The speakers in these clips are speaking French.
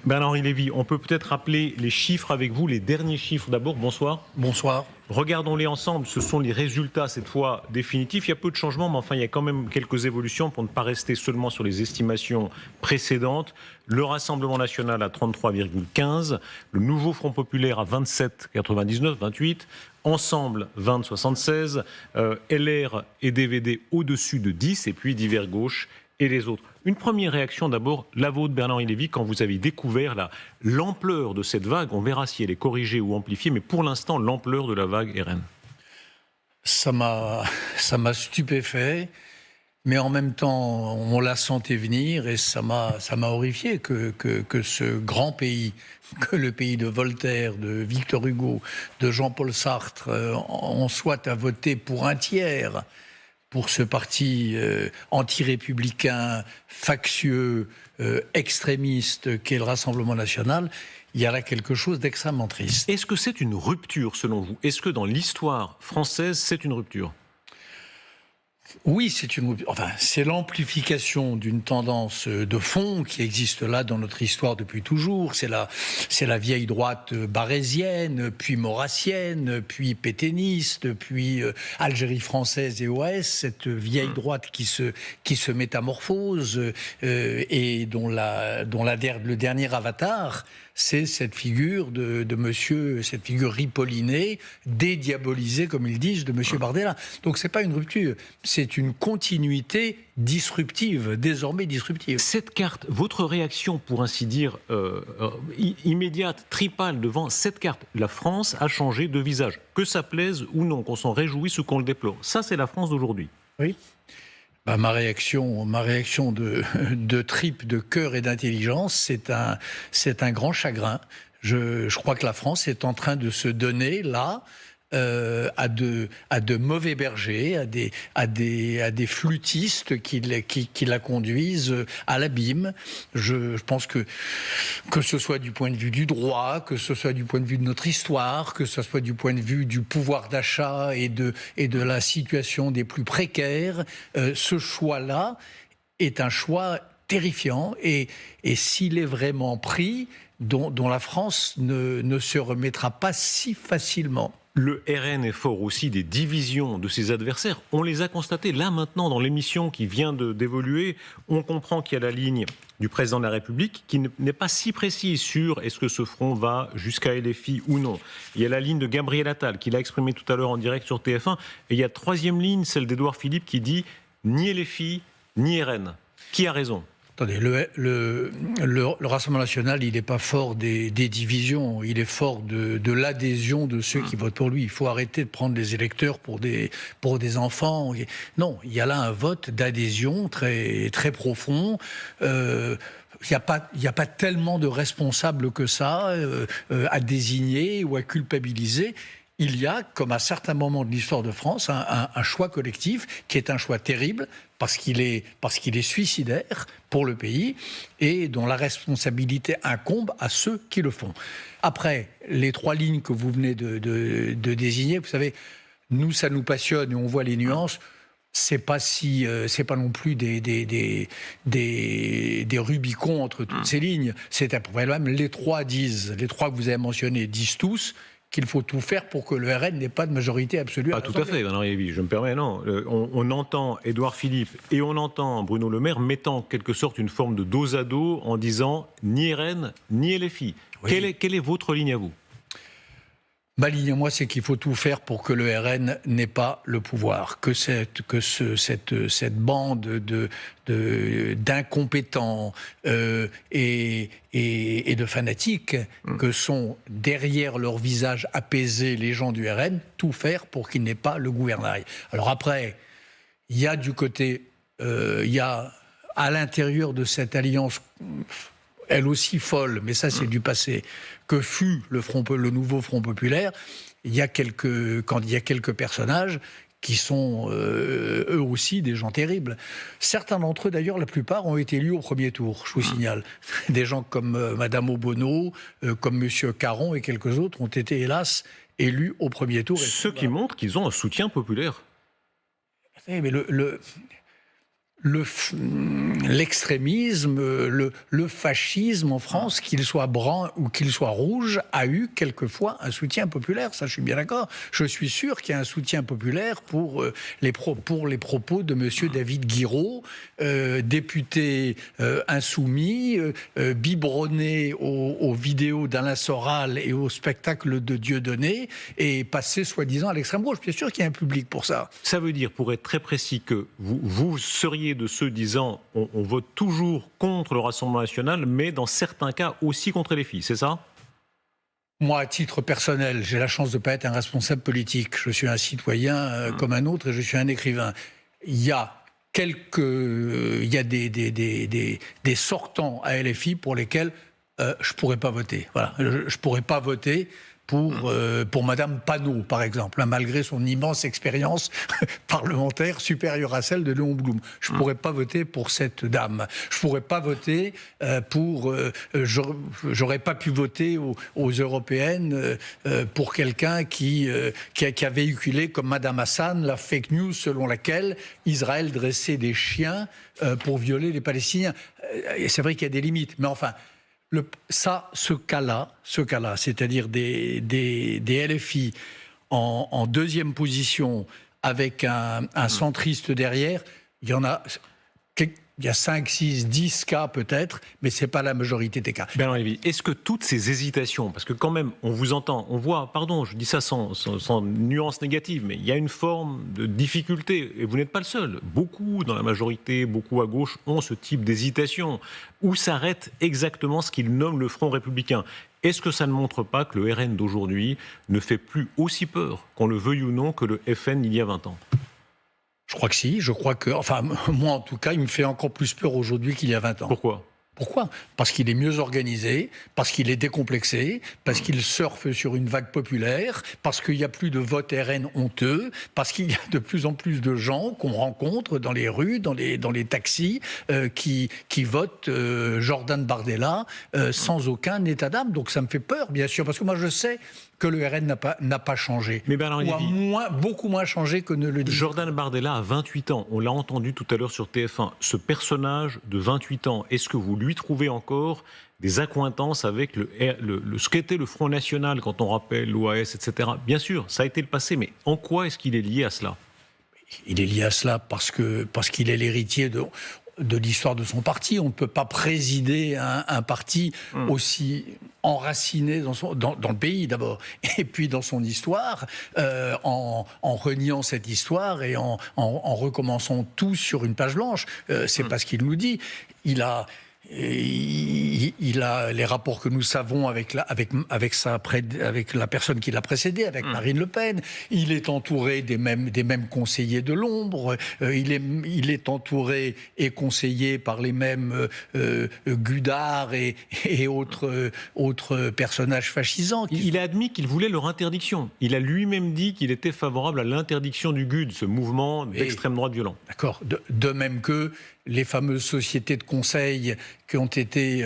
Bernard-Henri Lévy, on peut peut-être rappeler les chiffres avec vous, les derniers chiffres d'abord. Bonsoir. Bonsoir. Regardons-les ensemble, ce sont les résultats cette fois définitifs. Il y a peu de changements, mais enfin il y a quand même quelques évolutions pour ne pas rester seulement sur les estimations précédentes. Le Rassemblement national à 33,15, le nouveau Front populaire à 27,99, 28, Ensemble 20,76, LR et DVD au-dessus de 10, et puis Divers gauche et les autres. Une première réaction d'abord, la vôtre Bernard-Henri Lévy, quand vous avez découvert l'ampleur de cette vague. On verra si elle est corrigée ou amplifiée, mais pour l'instant, l'ampleur de la vague RN. Ça m'a stupéfait, mais en même temps, on la sentait venir et ça m'a horrifié que ce grand pays, que le pays de Voltaire, de Victor Hugo, de Jean-Paul Sartre, en soit à voter pour un tiers pour ce parti anti-républicain, factieux, extrémiste qu'est le Rassemblement national. Il y a là quelque chose d'extrêmement triste. Est-ce que c'est une rupture selon vous? Est-ce que dans l'histoire française, c'est une rupture? Oui, c'est l'amplification d'une tendance de fond qui existe là dans notre histoire depuis toujours. C'est la vieille droite barésienne, puis maurassienne, puis pétainiste, puis Algérie française et OAS. Cette vieille droite qui se métamorphose et dont le dernier avatar, c'est cette figure de monsieur, cette figure ripollinée, dédiabolisée, comme ils disent, de monsieur Bardella. Donc c'est pas une rupture, c'est une continuité disruptive, désormais disruptive. Cette carte, votre réaction, pour ainsi dire, immédiate, tripale devant cette carte, la France a changé de visage. Que ça plaise ou non, qu'on s'en réjouisse ou qu'on le déplore. Ça, c'est la France d'aujourd'hui. Oui. Ma réaction de tripes, de cœur et d'intelligence, c'est un grand chagrin. Je crois que la France est en train de se donner là à de mauvais bergers, à des flûtistes qui la conduisent à l'abîme. Je pense que ce soit du point de vue du droit, que ce soit du point de vue de notre histoire, que ce soit du point de vue du pouvoir d'achat et de la situation des plus précaires, ce choix-là est un choix terrifiant et s'il est vraiment pris, dont la France ne se remettra pas si facilement. Le RN est fort aussi des divisions de ses adversaires. On les a constatées là maintenant dans l'émission qui vient d'évoluer. On comprend qu'il y a la ligne du président de la République qui n'est pas si précise sur est-ce que ce front va jusqu'à LFI ou non. Il y a la ligne de Gabriel Attal qui l'a exprimé tout à l'heure en direct sur TF1. Et il y a troisième ligne, celle d'Édouard Philippe qui dit ni LFI ni RN. Qui a raison ? Attendez, le Rassemblement national, il n'est pas fort des divisions, il est fort de l'adhésion de ceux qui votent pour lui. Il faut arrêter de prendre les électeurs pour des enfants. Non, il y a là un vote d'adhésion très, très profond. Il n'y a pas tellement de responsables que ça à désigner ou à culpabiliser. Il y a, comme à certains moments de l'histoire de France, un choix collectif qui est un choix terrible parce qu'il est suicidaire pour le pays et dont la responsabilité incombe à ceux qui le font. Après, les trois lignes que vous venez de désigner, vous savez, nous, ça nous passionne et on voit les nuances. C'est pas non plus des Rubicons entre toutes ces lignes. C'est un problème. Les trois que vous avez mentionnés disent tous qu'il faut tout faire pour que le RN n'ait pas de majorité absolue. Pas tout à fait, Bernard Lévy, je me permets, non. On entend Édouard Philippe et on entend Bruno Le Maire mettant en quelque sorte une forme de dos à dos en disant ni RN ni LFI. Oui. Quelle est votre ligne à vous ? Ma ligne à moi, c'est qu'il faut tout faire pour que le RN n'ait pas le pouvoir, que cette bande d'incompétents et de fanatiques que sont derrière leur visage apaisé les gens du RN, tout faire pour qu'il n'ait pas le gouvernail. Alors après, il y a du côté, il y a à l'intérieur de cette alliance, elle aussi folle, mais ça c'est du passé, que fut le nouveau Front populaire, il y a quelques personnages qui sont eux aussi des gens terribles. Certains d'entre eux, d'ailleurs, la plupart, ont été élus au premier tour, je vous signale. Des gens comme Madame Obono, comme Monsieur Caron et quelques autres ont été, hélas, élus au premier tour. Ce qui montre qu'ils ont un soutien populaire. Mais l'extrémisme, le fascisme en France, qu'il soit brun ou qu'il soit rouge, a eu quelquefois un soutien populaire. Ça, je suis bien d'accord. Je suis sûr qu'il y a un soutien populaire pour les propos de M. David Guiraud, député insoumis, biberonné aux vidéos d'Alain Soral et au spectacle de Dieudonné, et passé soi-disant à l'extrême gauche. Bien sûr qu'il y a un public pour ça. Ça veut dire, pour être très précis, que vous seriez de ceux disant on vote toujours contre le Rassemblement national, mais dans certains cas aussi contre les filles, c'est ça ? Moi, à titre personnel, j'ai la chance de ne pas être un responsable politique. Je suis un citoyen comme un autre et je suis un écrivain. Il y a des sortants à LFI pour lesquels je ne pourrais pas voter. Voilà, je ne pourrais pas voter pour Madame Panot, par exemple, hein, malgré son immense expérience parlementaire supérieure à celle de Léon Blum. Je ne pourrais pas voter pour cette dame. Je ne pourrais pas voter j'aurais pas pu voter aux européennes pour quelqu'un qui a véhiculé, comme Madame Hassan, la fake news selon laquelle Israël dressait des chiens pour violer les Palestiniens. Et c'est vrai qu'il y a des limites, mais enfin... Ce cas-là, c'est-à-dire des LFI en deuxième position avec un centriste derrière, il y a 5, 6, 10 cas peut-être, mais ce n'est pas la majorité des cas. Bernard Lévy, est-ce que toutes ces hésitations, parce que quand même on vous entend, on voit, pardon, je dis ça sans nuance négative, mais il y a une forme de difficulté, et vous n'êtes pas le seul. Beaucoup dans la majorité, beaucoup à gauche, ont ce type d'hésitation. Où s'arrête exactement ce qu'ils nomment le Front républicain ? Est-ce que ça ne montre pas que le RN d'aujourd'hui ne fait plus aussi peur, qu'on le veuille ou non, que le FN il y a 20 ans ? Je crois que si, enfin, moi en tout cas, il me fait encore plus peur aujourd'hui qu'il y a 20 ans. Pourquoi ? Parce qu'il est mieux organisé, parce qu'il est décomplexé, parce qu'il surfe sur une vague populaire, parce qu'il n'y a plus de vote RN honteux, parce qu'il y a de plus en plus de gens qu'on rencontre dans les rues, dans les taxis, qui votent Jordan Bardella sans aucun état d'âme. Donc ça me fait peur, bien sûr, parce que moi je sais que le RN n'a pas changé. Mais Bernard Lévy, beaucoup moins changé que ne le dit. Jordan Bardella a 28 ans. On l'a entendu tout à l'heure sur TF1. Ce personnage de 28 ans, est-ce que vous lui trouvez encore des accointances avec ce qu'était le Front National quand on rappelle l'OAS, etc. Bien sûr, ça a été le passé, mais en quoi est-ce qu'il est lié à cela ? Il est lié à cela parce qu'il est l'héritier de l'histoire de son parti. On ne peut pas présider un parti aussi enraciné dans le pays d'abord, et puis dans son histoire, en reniant cette histoire et en recommençant tout sur une page blanche. C'est pas ce qu'il nous dit. Il a les rapports que nous savons avec la personne qui l'a précédé, avec Marine Le Pen. Il est entouré des mêmes conseillers de l'ombre. Il est entouré et conseillé par les mêmes Gudard et autres personnages fascisants. Il a admis qu'il voulait leur interdiction. Il a lui-même dit qu'il était favorable à l'interdiction du GUD, ce mouvement d'extrême droite violent. D'accord. De même que les fameuses sociétés de conseil qui ont été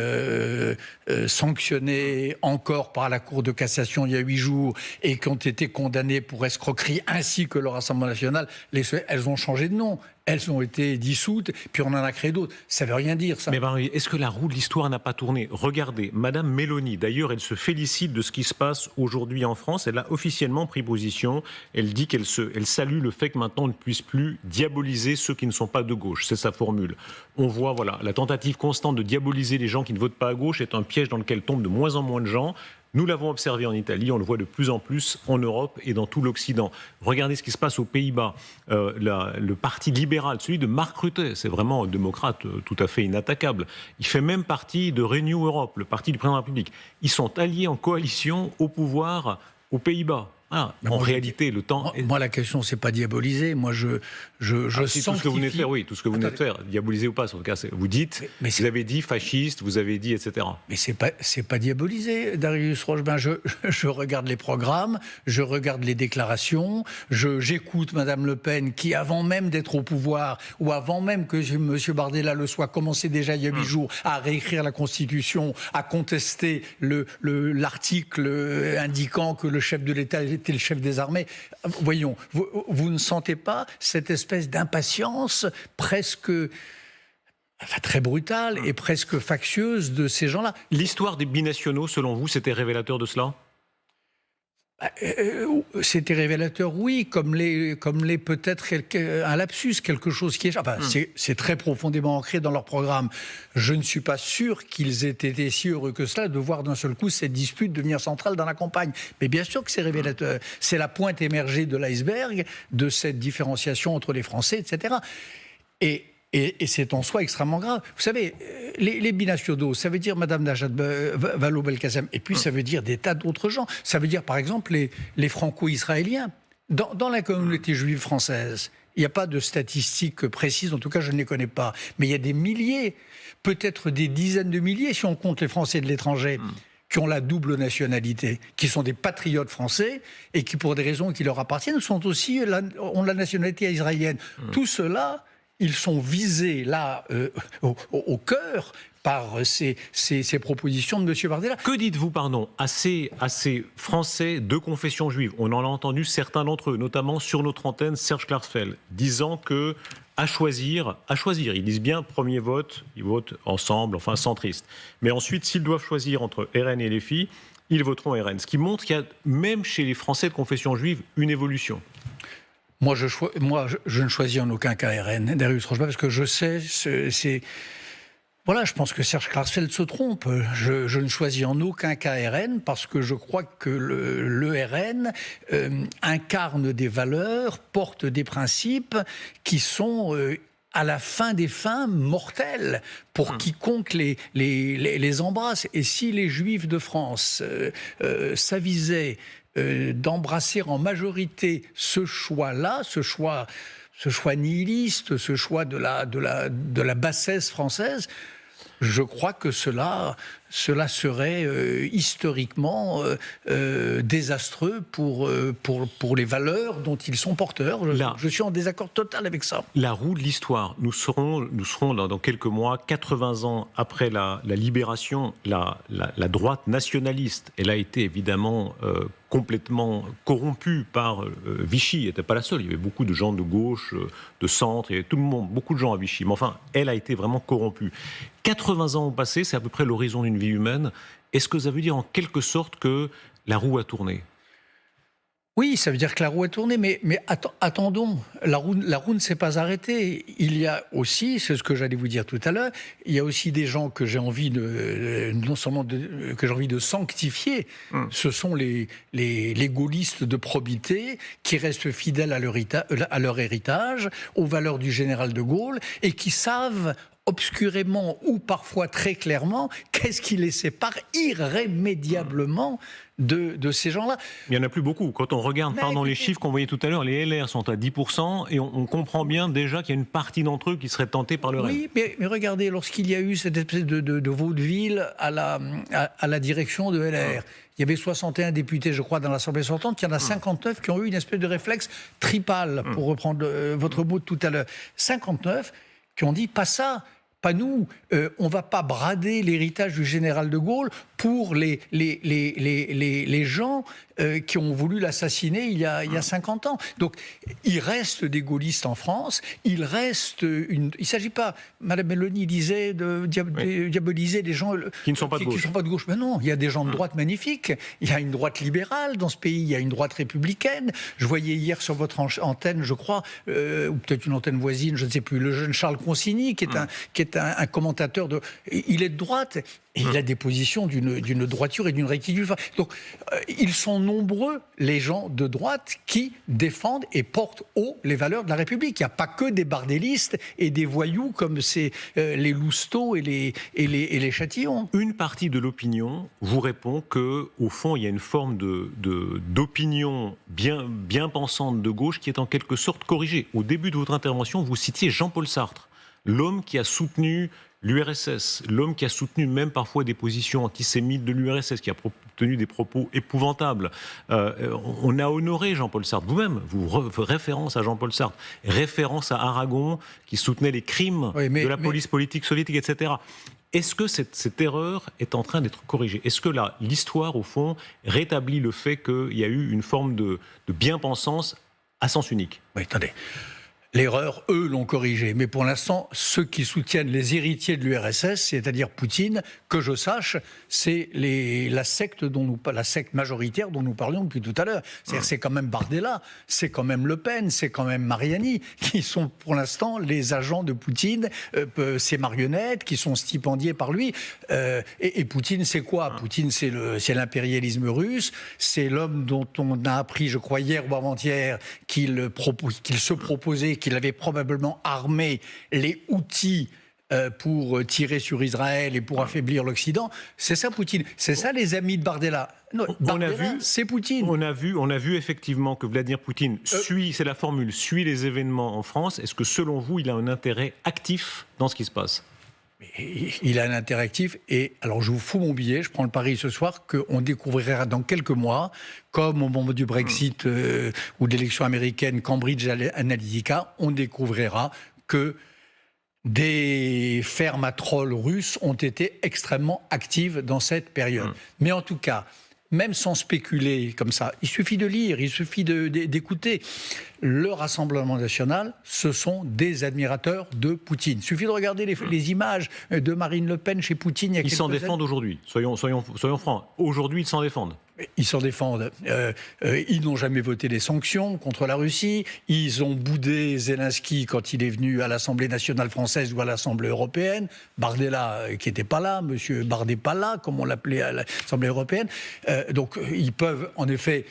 sanctionnées encore par la Cour de cassation il y a 8 jours et qui ont été condamnées pour escroquerie, ainsi que le Rassemblement national, elles ont changé de nom. Elles ont été dissoutes, puis on en a créé d'autres. Ça ne veut rien dire, ça. Mais est-ce que la roue de l'histoire n'a pas tourné ? Regardez, Madame Méloni, d'ailleurs, elle se félicite de ce qui se passe aujourd'hui en France. Elle a officiellement pris position. Elle dit qu'elle salue le fait que maintenant on ne puisse plus diaboliser ceux qui ne sont pas de gauche. C'est sa formule. On voit, voilà, la tentative constante de diaboliser les gens qui ne votent pas à gauche est un piège dans lequel tombent de moins en moins de gens. Nous l'avons observé en Italie, on le voit de plus en plus en Europe et dans tout l'Occident. Regardez ce qui se passe aux Pays-Bas. Le parti libéral, celui de Mark Rutte, c'est vraiment un démocrate tout à fait inattaquable. Il fait même partie de Renew Europe, le parti du président de la République. Ils sont alliés en coalition au pouvoir aux Pays-Bas. Ah, en réalité, le temps... Moi, la question, c'est pas diaboliser. Moi, je sanctifie... Tout ce que vous venez de faire, oui, tout ce que vous venez de faire, diaboliser ou pas, en tout cas, vous dites, vous avez dit fasciste, vous avez dit, etc. Mais c'est pas diaboliser, Darius Rochebin. Je regarde les programmes, je regarde les déclarations, j'écoute Madame Le Pen, qui, avant même d'être au pouvoir, ou avant même que M. Bardella le soit, commençait déjà il y a 8 jours à réécrire la Constitution, à contester l'article indiquant que le chef de l'État était été le chef des armées. Voyons, vous ne sentez pas cette espèce d'impatience presque... Enfin, très brutale et presque factieuse de ces gens-là. L'histoire des binationaux, selon vous, c'était révélateur de cela ? C'était révélateur, oui, comme les peut-être un lapsus, quelque chose qui est... Enfin, c'est très profondément ancré dans leur programme. Je ne suis pas sûr qu'ils aient été si heureux que cela de voir d'un seul coup cette dispute devenir centrale dans la campagne. Mais bien sûr que c'est révélateur. C'est la pointe émergée de l'iceberg de cette différenciation entre les Français, etc. Et c'est en soi extrêmement grave. Vous savez, les binationaux, ça veut dire Madame Najat Vallaud-Belkacem, et puis ça veut dire des tas d'autres gens. Ça veut dire, par exemple, les franco-israéliens. Dans la communauté juive française, il n'y a pas de statistiques précises, en tout cas je ne les connais pas, mais il y a des milliers, peut-être des dizaines de milliers, si on compte les Français de l'étranger, qui ont la double nationalité, qui sont des patriotes français, et qui, pour des raisons qui leur appartiennent, ont la nationalité israélienne. Tout cela... Ils sont visés là au cœur par ces propositions de M. Bardella. Que dites-vous, pardon, à ces Français de confession juive ? On en a entendu certains d'entre eux, notamment sur notre antenne, Serge Klarsfeld, disant que à choisir, ils disent bien premier vote, ils votent ensemble, enfin centristes. Mais ensuite, s'ils doivent choisir entre RN et LFI, ils voteront RN. Ce qui montre qu'il y a, même chez les Français de confession juive, une évolution. Moi, je ne choisis en aucun cas RN, Darius Rojba, parce que je sais, voilà, je pense que Serge Klarsfeld se trompe. Je ne choisis en aucun cas RN parce que je crois que le RN incarne des valeurs, porte des principes qui sont... à la fin des fins, mortels pour quiconque les embrasse. Et si les Juifs de France s'avisaient d'embrasser en majorité ce choix-là, ce choix nihiliste, ce choix de la bassesse française, je crois que cela serait historiquement désastreux pour les valeurs dont ils sont porteurs. Je suis en désaccord total avec ça. La roue de l'histoire. Nous serons dans quelques mois, 80 ans après la libération, la droite nationaliste, elle a été évidemment complètement corrompue par Vichy. Elle n'était pas la seule. Il y avait beaucoup de gens de gauche, de centre, il y avait tout le monde, beaucoup de gens à Vichy. Mais enfin, elle a été vraiment corrompue. 80 ans ont passé, c'est à peu près l'horizon d'une vie humaine. Est-ce que ça veut dire en quelque sorte que la roue a tourné ? Oui, ça veut dire que la roue a tourné, mais attendons, la roue ne s'est pas arrêtée. Il y a aussi, c'est ce que j'allais vous dire tout à l'heure, il y a aussi des gens que j'ai envie de sanctifier. Ce sont les gaullistes de probité qui restent fidèles à leur héritage, aux valeurs du général de Gaulle, et qui savent obscurément ou parfois très clairement qu'est-ce qui les sépare irrémédiablement de ces gens-là. Il n'y en a plus beaucoup. Quand on regarde, les chiffres qu'on voyait tout à l'heure, les LR sont à 10% et on comprend bien déjà qu'il y a une partie d'entre eux qui serait tentée par le RN. Oui, mais regardez, lorsqu'il y a eu cette espèce de vaudeville à la direction de LR, il y avait 61 députés, je crois, dans l'Assemblée sortante. Il y en a 59 qui ont eu une espèce de réflexe tripal, pour reprendre votre mot de tout à l'heure. 59 qui ont dit pas ça, pas nous. On va pas brader l'héritage du général de Gaulle pour les gens qui ont voulu l'assassiner il y a 50 ans. Donc, il reste des gaullistes en France, il reste il ne s'agit pas, Madame Meloni disait, de diaboliser des gens qui ne sont pas de gauche. Mais non, il y a des gens de droite magnifiques, il y a une droite libérale dans ce pays, il y a une droite républicaine. Je voyais hier sur votre antenne, je crois, ou peut-être une antenne voisine, je ne sais plus, le jeune Charles Consigny, qui est un commentateur il est de droite, et il a des positions d'une droiture et d'une rectitude. Donc, ils sont nombreux, les gens de droite, qui défendent et portent haut les valeurs de la République. Il n'y a pas que des bardélistes et des voyous comme les Lousteau et les Châtillon. Une partie de l'opinion vous répond qu'au fond, il y a une forme d'opinion bien pensante de gauche qui est en quelque sorte corrigée. Au début de votre intervention, vous citiez Jean-Paul Sartre, l'homme qui a soutenu l'URSS, l'homme qui a soutenu même parfois des positions antisémites de l'URSS, qui a tenu des propos épouvantables. On a honoré Jean-Paul Sartre. Vous-même, référence à Jean-Paul Sartre, référence à Aragon, qui soutenait les crimes de la police politique soviétique, etc. Est-ce que cette erreur est en train d'être corrigée? Est-ce que là, l'histoire, au fond, rétablit le fait qu'il y a eu une forme de bien-pensance à sens unique? Oui, attendez. L'erreur, eux, l'ont corrigée. Mais pour l'instant, ceux qui soutiennent les héritiers de l'URSS, c'est-à-dire Poutine, que je sache, c'est la secte majoritaire dont nous parlions depuis tout à l'heure. C'est-à-dire, c'est quand même Bardella, c'est quand même Le Pen, c'est quand même Mariani, qui sont pour l'instant les agents de Poutine, ces marionnettes qui sont stipendiés par lui. Et Poutine, c'est quoi? Poutine, c'est l'impérialisme russe, c'est l'homme dont on a appris, je crois, hier ou avant-hier, qu'il se proposait, qu'il avait probablement armé les Houthis pour tirer sur Israël et pour affaiblir l'Occident. C'est ça Poutine. C'est ça les amis de Bardella. Non, Bardella, c'est Poutine. On a vu effectivement que Vladimir Poutine c'est la formule, suit les événements en France. Est-ce que selon vous, il a un intérêt actif dans ce qui se passe? Il a un intérêt actif et alors je vous fous mon billet, je prends le pari ce soir qu'on découvrira dans quelques mois, comme au moment du Brexit ou de l'élection américaine, Cambridge Analytica, on découvrira que des fermes à trolls russes ont été extrêmement actives dans cette période. Mais en tout cas, même sans spéculer comme ça, il suffit de lire, il suffit d'écouter. Le Rassemblement national, ce sont des admirateurs de Poutine. Il suffit de regarder les images de Marine Le Pen chez Poutine il y a quelques années. Ils s'en défendent aujourd'hui, soyons francs. Aujourd'hui, ils s'en défendent. Ils s'en défendent. Ils n'ont jamais voté des sanctions contre la Russie. Ils ont boudé Zelensky quand il est venu à l'Assemblée nationale française ou à l'Assemblée européenne. Bardella, qui n'était pas là, Monsieur Bardépala, comme on l'appelait à l'Assemblée européenne. Donc, ils peuvent, en effet,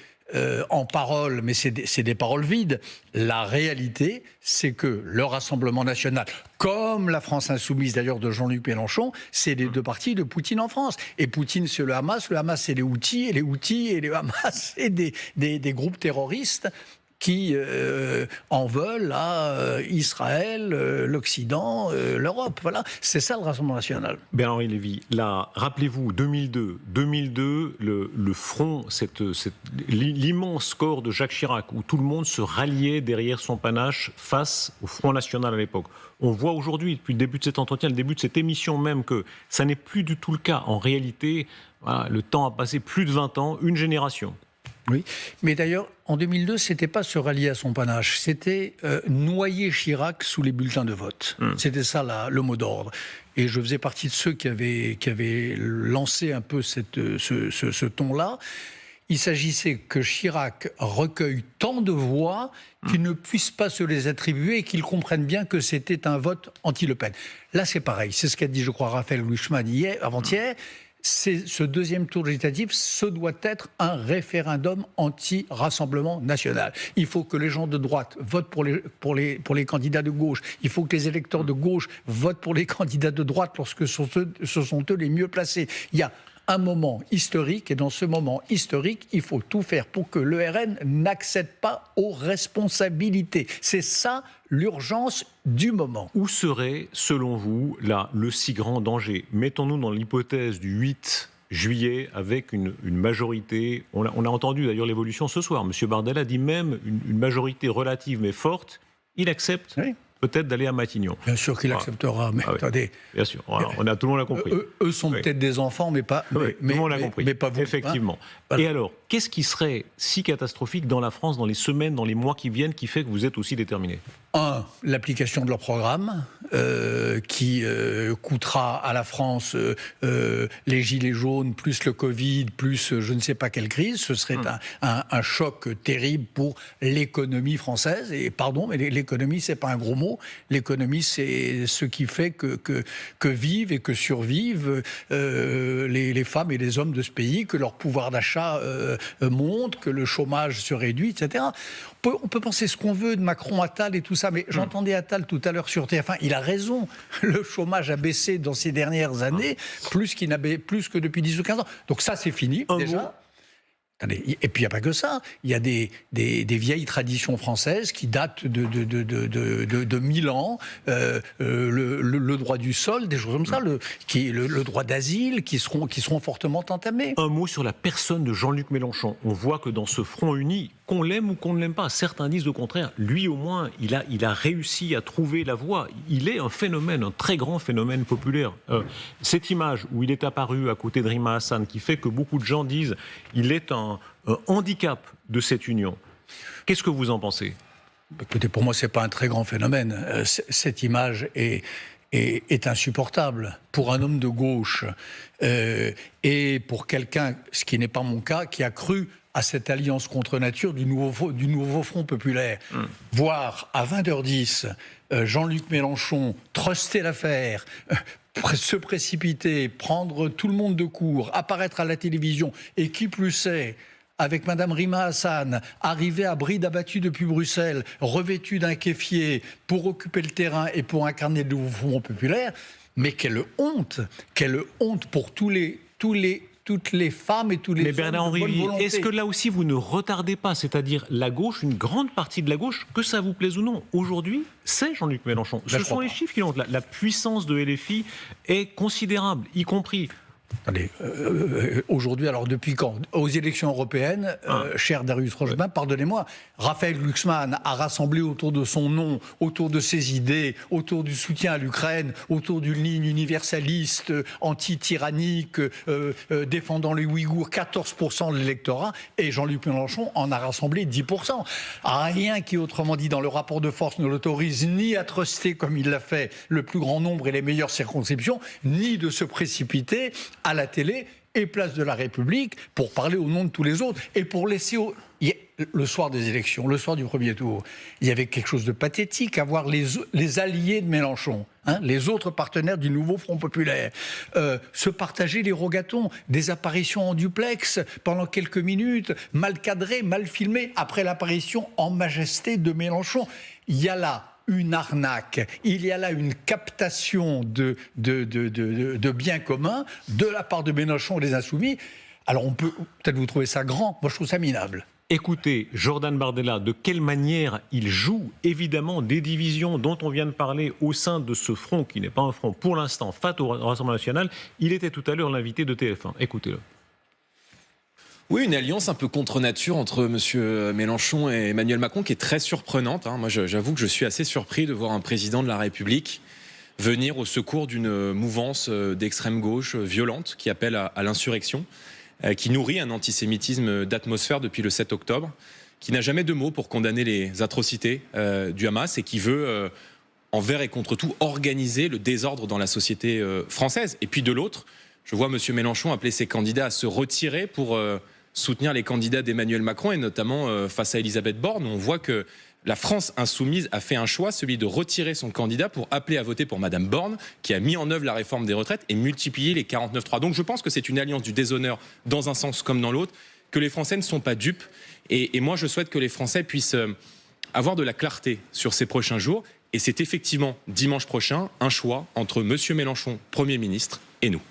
en paroles, mais c'est des paroles vides. La réalité, c'est que le Rassemblement national, comme la France insoumise d'ailleurs de Jean-Luc Mélenchon, c'est les deux partis de Poutine en France. Et Poutine, c'est le Hamas c'est les Houthis, et les Houthis et les Hamas, c'est des groupes terroristes qui en veulent à Israël, l'Occident, l'Europe. Voilà, c'est ça le Rassemblement national. Bernard-Henri Lévy, là, rappelez-vous, 2002, le front, l'immense score de Jacques Chirac, où tout le monde se ralliait derrière son panache face au Front national à l'époque. On voit aujourd'hui, depuis le début de cet entretien, le début de cette émission même, que ça n'est plus du tout le cas. En réalité, voilà, le temps a passé plus de 20 ans, une génération. Oui, mais d'ailleurs, en 2002, c'était pas se rallier à son panache, c'était noyer Chirac sous les bulletins de vote. C'était ça le mot d'ordre. Et je faisais partie de ceux qui avaient lancé un peu ce ton-là. Il s'agissait que Chirac recueille tant de voix qu'il ne puisse pas se les attribuer et qu'il comprenne bien que c'était un vote anti-Le Pen. Là, c'est pareil. C'est ce qu'a dit, je crois, Raphaël Glucksmann avant-hier. Ce deuxième tour législatif, ce doit être un référendum anti-Rassemblement national. Il faut que les gens de droite votent pour les candidats de gauche. Il faut que les électeurs de gauche votent pour les candidats de droite lorsque ce sont eux les mieux placés. Il y a un moment historique, et dans ce moment historique, il faut tout faire pour que le RN n'accède pas aux responsabilités. C'est ça l'urgence du moment. Où serait, selon vous, là, le si grand danger? Mettons-nous dans l'hypothèse du 8 juillet avec une majorité. On a entendu d'ailleurs l'évolution ce soir. M. Bardella dit même une majorité relative mais forte. Il accepte peut-être d'aller à Matignon. Bien sûr qu'il acceptera, mais attendez. Bien sûr, voilà, tout le monde l'a compris. Eux sont peut-être des enfants, mais pas, tout le monde l'a compris. Mais pas vous. Effectivement. Voilà. Et alors, qu'est-ce qui serait si catastrophique dans la France, dans les semaines, dans les mois qui viennent, qui fait que vous êtes aussi déterminé? L'application de leur programme, qui coûtera à la France les gilets jaunes, plus le Covid, plus je ne sais pas quelle crise. Ce serait un choc terrible pour l'économie française. Et pardon, mais l'économie, c'est pas un gros mot. L'économie, c'est ce qui fait que vivent et que survivent les femmes et les hommes de ce pays, que leur pouvoir d'achat monte, que le chômage se réduit, etc. On peut penser ce qu'on veut de Macron, Attal et tout ça, mais j'entendais Attal tout à l'heure sur TF1, il a raison. Le chômage a baissé dans ces dernières années, plus que depuis 10 ou 15 ans. Donc ça, c'est fini, déjà. Et puis il n'y a pas que ça, il y a des vieilles traditions françaises qui datent de 1000 ans, le droit du sol, des choses comme ça, le droit d'asile qui seront fortement entamés. Un mot sur la personne de Jean-Luc Mélenchon. On voit que dans ce front uni, qu'on l'aime ou qu'on ne l'aime pas. Certains disent au contraire, lui au moins, il a réussi à trouver la voie. Il est un phénomène, un très grand phénomène populaire. Cette image où il est apparu à côté de Rima Hassan, qui fait que beaucoup de gens disent il est un handicap de cette union. Qu'est-ce que vous en pensez ? Écoutez, pour moi, c'est pas un très grand phénomène. Cette image est insupportable pour un homme de gauche et pour quelqu'un, ce qui n'est pas mon cas, qui a cru à cette alliance contre nature du nouveau Front populaire. Voir à 20h10 Jean-Luc Mélenchon truster l'affaire, se précipiter, prendre tout le monde de court, apparaître à la télévision, et qui plus est, avec Madame Rima Hassan, arrivée à bride abattue depuis Bruxelles, revêtue d'un kéfier pour occuper le terrain et pour incarner le nouveau Front populaire, mais quelle honte pour toutes les femmes et tous les hommes Bernard-Henri de bonne Lévy, volonté. est-ce que là aussi vous ne retardez pas, c'est-à-dire la gauche, une grande partie de la gauche, que ça vous plaise ou non, aujourd'hui, c'est Jean-Luc Mélenchon. Ce sont les chiffres qui l'ont. La puissance de LFI est considérable, y compris... Attendez, aujourd'hui, alors depuis quand ? Aux élections européennes, cher Darius Rochebin, pardonnez-moi, Raphaël Glucksmann a rassemblé autour de son nom, autour de ses idées, autour du soutien à l'Ukraine, autour d'une ligne universaliste, anti-tyrannique, défendant les Ouïghours, 14% de l'électorat, et Jean-Luc Mélenchon en a rassemblé 10%. Rien qui, autrement dit, dans le rapport de force ne l'autorise ni à truster, comme il l'a fait, le plus grand nombre et les meilleures circonscriptions, ni de se précipiter à la télé et place de la République pour parler au nom de tous les autres et pour laisser le soir des élections, le soir du premier tour, il y avait quelque chose de pathétique à voir les alliés de Mélenchon, les autres partenaires du nouveau Front populaire, se partager les rogatons, des apparitions en duplex pendant quelques minutes, mal cadrées, mal filmées, après l'apparition en majesté de Mélenchon. Il y a là une arnaque, il y a là une captation de biens communs de la part de Mélenchon et des Insoumis. Alors on peut peut-être vous trouver ça grand, moi je trouve ça minable. Écoutez, Jordan Bardella, de quelle manière il joue évidemment des divisions dont on vient de parler au sein de ce front, qui n'est pas un front pour l'instant, face au Rassemblement national. Il était tout à l'heure l'invité de TF1. Écoutez-le. Oui, une alliance un peu contre nature entre M. Mélenchon et Emmanuel Macron qui est très surprenante. Moi, j'avoue que je suis assez surpris de voir un président de la République venir au secours d'une mouvance d'extrême gauche violente qui appelle à l'insurrection, qui nourrit un antisémitisme d'atmosphère depuis le 7 octobre, qui n'a jamais de mots pour condamner les atrocités du Hamas et qui veut, envers et contre tout, organiser le désordre dans la société française. Et puis de l'autre, je vois M. Mélenchon appeler ses candidats à se retirer pour soutenir les candidats d'Emmanuel Macron et notamment face à Elisabeth Borne. On voit que la France insoumise a fait un choix, celui de retirer son candidat pour appeler à voter pour Madame Borne, qui a mis en œuvre la réforme des retraites et multiplié les 49.3. Donc je pense que c'est une alliance du déshonneur dans un sens comme dans l'autre, que les Français ne sont pas dupes. Et moi, je souhaite que les Français puissent avoir de la clarté sur ces prochains jours. Et c'est effectivement dimanche prochain un choix entre M. Mélenchon, Premier ministre, et nous.